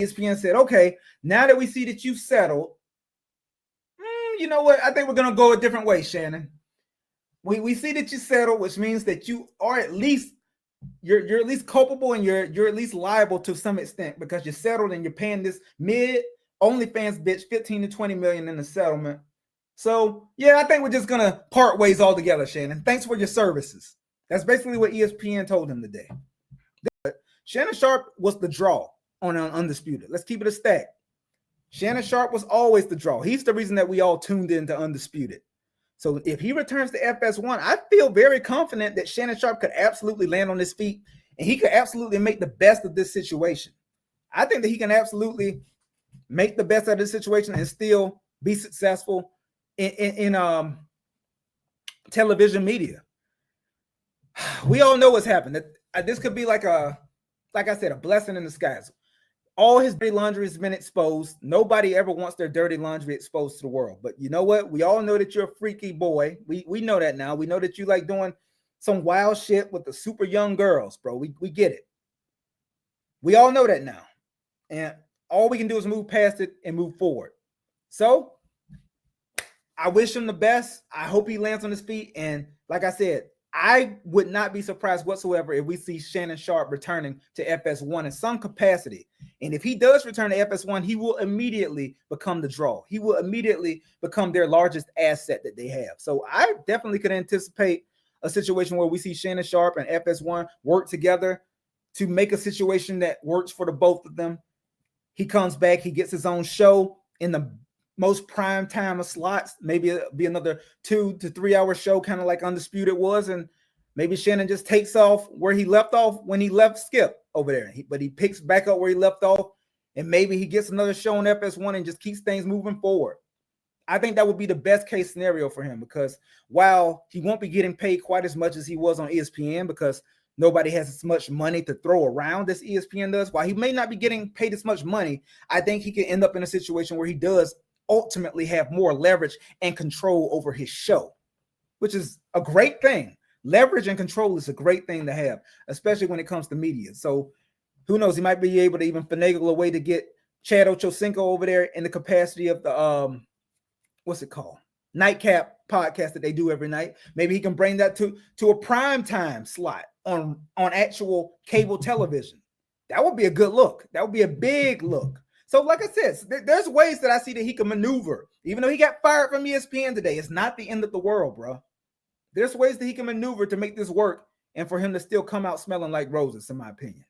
ESPN said, okay, now that we see that you've settled, you know what? I think we're going to go a different way, Shannon. We see that you settled, which means that you are at least you're at least culpable and you're at least liable to some extent because you're settled and you're paying this mid OnlyFans bitch 15 to 20 million in the settlement. So yeah, I think we're just gonna part ways altogether, Shannon. Thanks for your services. That's basically what ESPN told him today. Shannon Sharpe was the draw on Undisputed. Let's keep it a stack. Shannon Sharpe was always the draw. He's the reason that we all tuned into Undisputed. So if he returns to FS1, I feel very confident that Shannon Sharpe could absolutely land on his feet and he could absolutely make the best of this situation. I think that he can absolutely make the best of this situation and still be successful in television media. We all know what's happened. This could be like I said, a blessing in disguise. All his dirty laundry has been exposed. Nobody ever wants their dirty laundry exposed to the world. But you know what? We all know that you're a freaky boy. We know that now. We know that you like doing some wild shit with the super young girls, bro. We get it. We all know that now. And all we can do is move past it and move forward. So I wish him the best. I hope he lands on his feet. And like I said, I would not be surprised whatsoever if we see Shannon Sharpe returning to FS1 in some capacity. And if he does return to FS1, he will immediately become the draw. He will immediately become their largest asset that they have. So I definitely could anticipate a situation where we see Shannon Sharpe and FS1 work together to make a situation that works for the both of them. He comes back, he gets his own show in the most prime time of slots. Maybe it'll be another 2 to 3 hour show, kind of like Undisputed was. And maybe Shannon just takes off where he left off when he left Skip over there. But he picks back up where he left off. And maybe he gets another show on FS1 and just keeps things moving forward. I think that would be the best case scenario for him, because while he won't be getting paid quite as much as he was on ESPN, because nobody has as much money to throw around as ESPN does, while he may not be getting paid as much money, I think he can end up in a situation where he does ultimately have more leverage and control over his show, which is a great thing. Leverage and control is a great thing to have, especially when it comes to media. So who knows, he might be able to even finagle a way to get Chad Ochocinco over there in the capacity of the what's it called, nightcap podcast that they do every night. Maybe he can bring that to a prime time slot on actual cable television. That would be a good look. That would be a big look. So like I said, there's ways that I see that he can maneuver. Even though he got fired from ESPN today, it's not the end of the world, bro. There's ways that he can maneuver to make this work and for him to still come out smelling like roses, in my opinion.